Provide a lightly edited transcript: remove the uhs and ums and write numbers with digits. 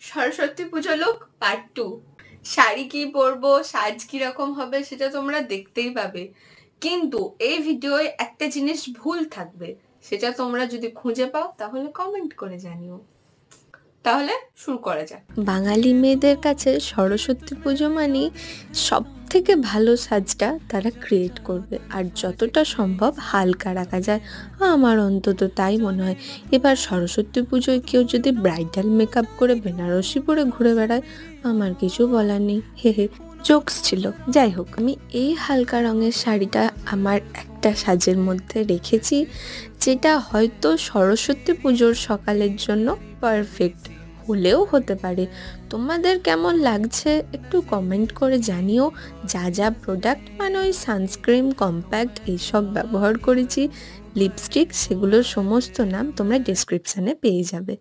সরস্বতী পুজো look part 2। Sari কি পরবো, সাজ কিরকম হবে সেটা তোমরা দেখতেই পাবে, কিন্তু এই ভিডিওয় একটা জিনিস ভুল থাকবে। সেটা তোমরা যদি খুঁজে পাও তাহলে কমেন্ট করে জানিও। তাহলে শুরু করা যাক। বাঙালি মেয়েদের কাছে সরস্বতী পুজো মানেই সব থেকে ভালো সাজটা তারা ক্রিয়েট করবে, আর যতটা সম্ভব হালকা রাখা যায়। আমার অন্তত তাই মনে হয়। এবার সরস্বতী পুজোয় কেউ যদি ব্রাইডাল মেকআপ করে বেনারসি পরে ঘুরে বেড়ায়, আমার কিছু বলার নেই। হে হে, জোকস ছিল। যাই হোক, আমি এই হালকা রঙের শাড়িটা আমার একটা সাজের মধ্যে রেখেছি, যেটা হয়তো সরস্বতী পুজোর সকালের জন্য পারফেক্ট হলেও হতে পারে। তোমাদের কেমন লাগছে একটু কমেন্ট করে জানিও। যা যা প্রোডাক্ট মানে ওই সানস্ক্রিন, কম্প্যাক্ট এইসব ব্যবহার করেছি, লিপস্টিক, সেগুলোর সমস্ত নাম তোমরা ডেসক্রিপশানে পেয়ে যাবে।